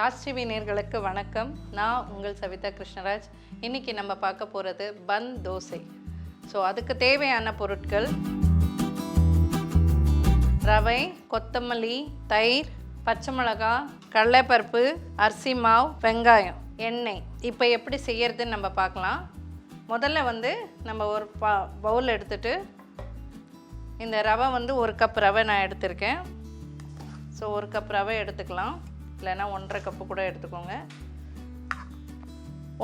Fast TV நேயர்களுக்கு வணக்கம். நான் உங்கள் சவிதா கிருஷ்ணராஜ். இன்றைக்கி நம்ம பார்க்க போகிறது பன் தோசை. ஸோ அதுக்கு தேவையான பொருட்கள்: ரவை, கொத்தமல்லி, தயிர், பச்சை மிளகாய், கடலைப்பருப்பு, அரிசி மாவு, வெங்காயம், எண்ணெய். இப்போ எப்படி செய்யறதுன்னு நம்ம பார்க்கலாம். முதல்ல நம்ம ஒரு பவுல் எடுத்துகிட்டு, இந்த ரவை 1 கப் ரவை நான் எடுத்திருக்கேன். ஸோ 1 கப் ரவை எடுத்துக்கலாம், இல்லைன்னா 1.5 கப்பு கூட எடுத்துக்கோங்க.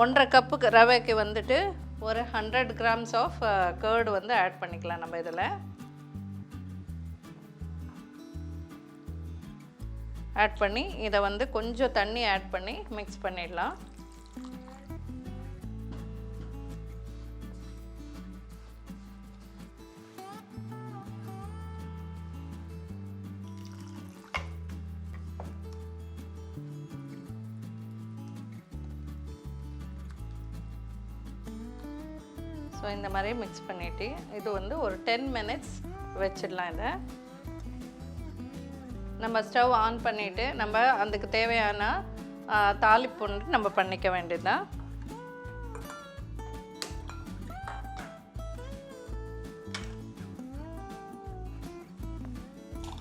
1.5 கப்புக்கு ரவைக்கு ஒரு 100 கிராம்ஸ் ஆஃப் கர்டு ஆட் பண்ணிக்கலாம். நம்ம இதில் ஆட் பண்ணி இதை கொஞ்சம் தண்ணி ஆட் பண்ணி மிக்ஸ் பண்ணிடலாம். ஸோ இந்த மாதிரி மிக்ஸ் பண்ணிவிட்டு இது ஒரு 10 மினிட்ஸ் வச்சிடலாம். இதை நம்ம ஸ்டவ் ஆன் பண்ணிவிட்டு நம்ம அதுக்கு தேவையான தாளிப்பு நம்ம பண்ணிக்க வேண்டியதுதான்.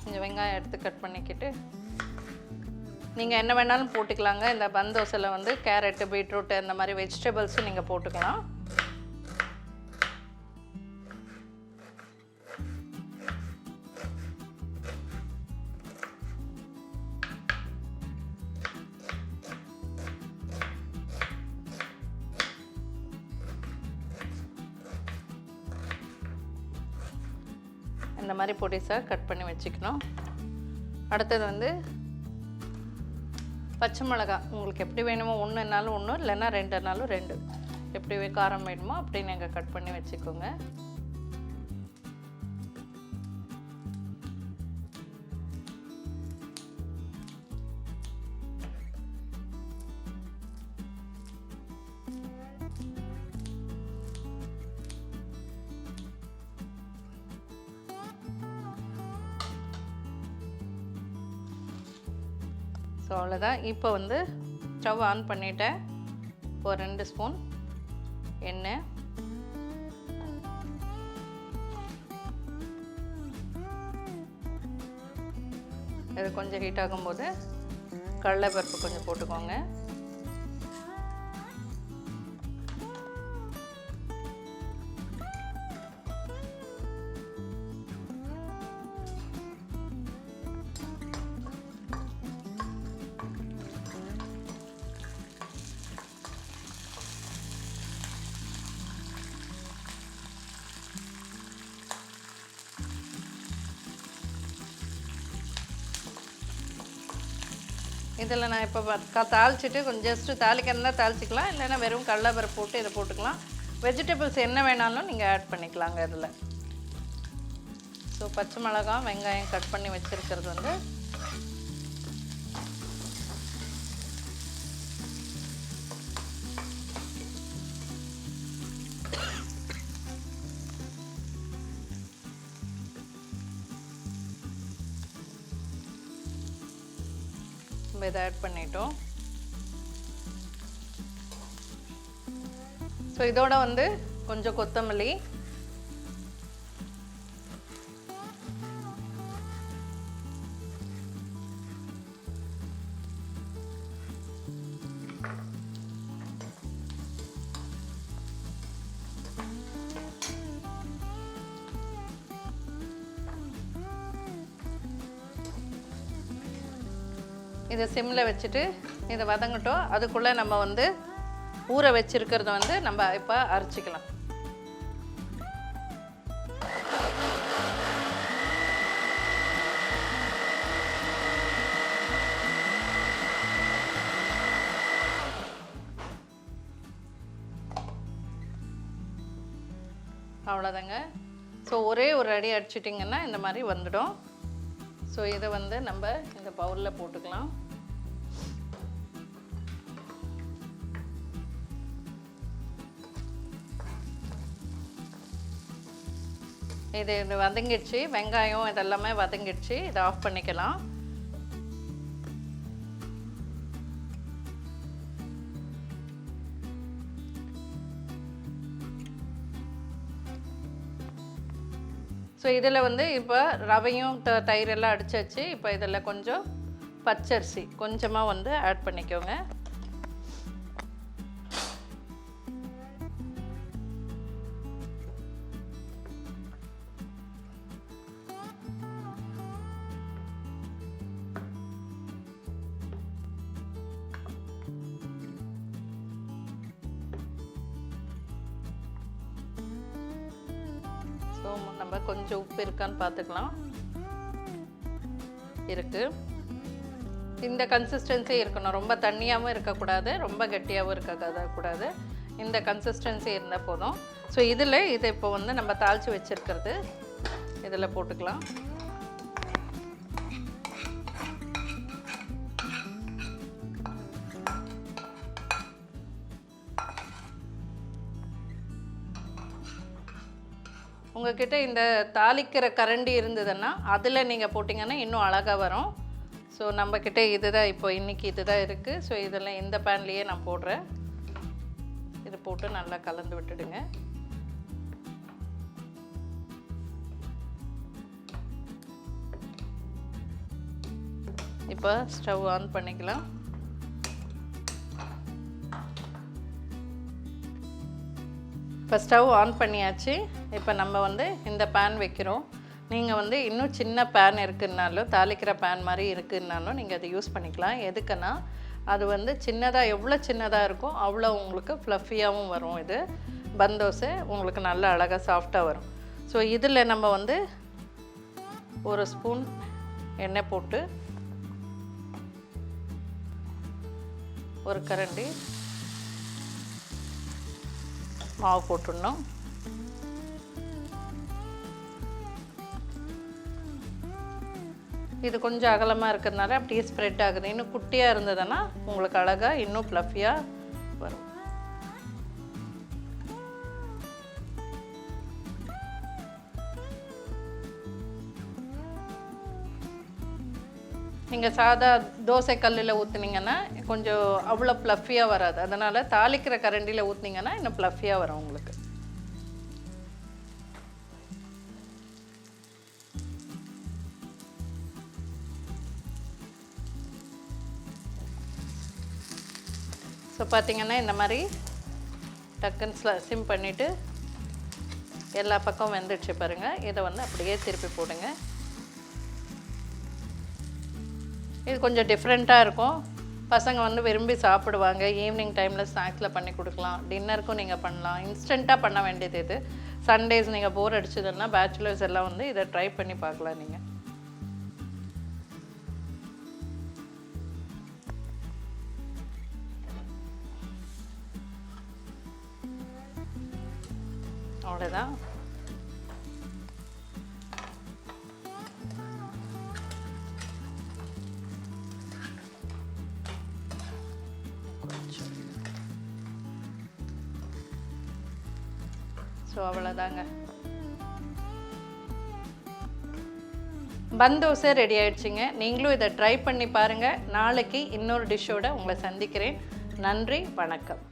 கொஞ்சம் வெங்காயம் எடுத்து கட் பண்ணிக்கிட்டு நீங்கள் என்ன வேணாலும் போட்டுக்கலாங்க. இந்த பன் தோசையில் கேரட்டு, பீட்ரூட்டு அந்த மாதிரி வெஜிடபிள்ஸும் நீங்கள் போட்டுக்கலாம். இந்த மாதிரி பொடிசாக கட் பண்ணி வச்சுக்கணும். அடுத்தது பச்சை மிளகாய் உங்களுக்கு எப்படி வேணுமோ, 1னாலும் 1, இல்லைன்னா 2னாலும் 2, எப்படி காரம் வேணுமோ அப்படி நீங்கள் கட் பண்ணி வச்சுக்கோங்க. ஸோ அவ்வளோதான். இப்போ ஸ்டவ் ஆன் பண்ணிவிட்டேன். ஒரு 2 ஸ்பூன் எண்ணெய், இது கொஞ்சம் ஹீட் ஆகும்போது கடலைப்பருப்பு கொஞ்சம் போட்டுக்கோங்க. இதில் நான் இப்போ தாளிச்சிட்டு கொஞ்சம் ஜஸ்ட்டு தாளிக்கிறதா தாளிச்சிக்கலாம், இல்லைன்னா வெறும் கடலைப்பருப்பு போட்டு இதை போட்டுக்கலாம். வெஜிடபிள்ஸ் என்ன வேணாலும் நீங்கள் ஆட் பண்ணிக்கலாங்க இதில். ஸோ பச்சை மிளகாய், வெங்காயம் கட் பண்ணி வச்சுருக்கிறது இதை ஆட் பண்ணிட்டோம். ஸோ இதோட கொஞ்சம் கொத்தமல்லி, இதை சிம்மில் வச்சுட்டு இதை வதங்கட்டும். அதுக்குள்ளே நம்ம ஊற வச்சுருக்கிறத நம்ம இப்போ அரைச்சிக்கலாம். அவ்வளோதாங்க. ஸோ ஒரே ஒரு அடி அடிச்சிட்டிங்கன்னா இந்த மாதிரி வந்துடும். ஸோ இதை நம்ம இந்த பவுலில் போட்டுக்கலாம். இது வதங்கிடுச்சு, வெங்காயம் இதெல்லாமே வதங்கிடுச்சு. இதை ஆஃப் பண்ணிக்கலாம். ஸோ இதில் வந்து இப்போ ரவையும் தயிரெல்லாம் அடிச்சாச்சு. இப்போ இதில் கொஞ்சம் பச்சரிசி கொஞ்சமாக வந்து ஆட் பண்ணிக்கோங்க. ஸோ நம்ம கொஞ்சம் உப்பு இருக்கான்னு பார்த்துக்கலாம். இருக்குது. இந்த கன்சிஸ்டன்சி இருக்கணும். ரொம்ப தண்ணியாகவும் இருக்கக்கூடாது, ரொம்ப கெட்டியாகவும் இருக்கக்கூடாது. இந்த கன்சிஸ்டன்சி இருந்தால் போதும். ஸோ இதில் இதை இப்போ வந்து நம்ம தாளித்து வச்சுருக்கிறது இதில் போட்டுக்கலாம். உங்கள்கிட்ட இந்த தாளிக்கிற கரண்டி இருந்ததுன்னா அதில் நீங்கள் போட்டிங்கன்னா இன்னும் அழகாக வரும். ஸோ நம்மக்கிட்ட இதுதான் இப்போ இன்றைக்கி இதுதான் இருக்குது. ஸோ இதெல்லாம் இந்த பேன்லேயே நான் போடுறேன். இது போட்டு நல்லா கலந்து விட்டுடுங்க. இப்போ ஸ்டவ் ஆன் பண்ணிக்கலாம். இப்போ ஸ்டவ் ஆன் பண்ணியாச்சு. இப்போ நம்ம வந்து இந்த பேன் வைக்கிறோம். நீங்கள் வந்து இன்னும் சின்ன பேன் இருக்குன்னாலும் தாளிக்கிற பேன் மாதிரி இருக்குன்னாலும் நீங்கள் அதை யூஸ் பண்ணிக்கலாம். எதுக்குன்னா அது வந்து சின்னதாக எவ்வளோ சின்னதாக இருக்கோ அவ்வளோ உங்களுக்கு ஃப்ளஃபியாகவும் வரும். இது பன் தோசை உங்களுக்கு நல்ல அழகாக சாஃப்டாக வரும். ஸோ இதில் நம்ம வந்து ஒரு ஸ்பூன் எண்ணெய் போட்டு ஒரு கரண்டி மாவு போட்டுடணும். இது கொஞ்சம் அகலமாக இருக்கிறதுனால அப்படியே ஸ்ப்ரெட் ஆகுது. இன்னும் குட்டியாக இருந்ததுன்னா உங்களுக்கு அழகாக இன்னும் ஃப்ளஃபியாக வரும். நீங்கள் சாதா தோசை கல்லில் ஊற்றுனீங்கன்னா கொஞ்சம் அவ்வளோ ஃப்ளஃபியாக வராது. அதனால் தாளிக்கிற கரண்டியில் ஊற்றுனீங்கன்னா இன்னும் ஃப்ளஃபியாக வரும் உங்களுக்கு. ஸோ பார்த்திங்கன்னா இந்த மாதிரி டக்குன்னு சிம் பண்ணிவிட்டு எல்லா பக்கம் வெந்துடுச்சு பாருங்கள். இதை வந்து அப்படியே திருப்பி போடுங்க. இது கொஞ்சம் டிஃப்ரெண்ட்டாக இருக்கும். பசங்க வந்து விரும்பி சாப்பிடுவாங்க. ஈவினிங் டைமில் ஸ்நாக்ஸில் பண்ணி கொடுக்கலாம். டின்னருக்கும் நீங்கள் பண்ணலாம். இன்ஸ்டண்ட்டாக பண்ண வேண்டியது இது. சண்டேஸ் நீங்கள் போர் அடிச்சதுன்னா பேச்சுலர்ஸ் எல்லாம் வந்து இதை ட்ரை பண்ணி பார்க்கலாம் நீங்கள். அவ்வளோதான். ஸோ அவ்வளோதாங்க. பன் தோசை ரெடி ஆயிடுச்சுங்க. நீங்களும் இதை ட்ரை பண்ணி பாருங்கள். நாளைக்கு இன்னொரு டிஷ்ஷோடு உங்களை சந்திக்கிறேன். நன்றி, வணக்கம்.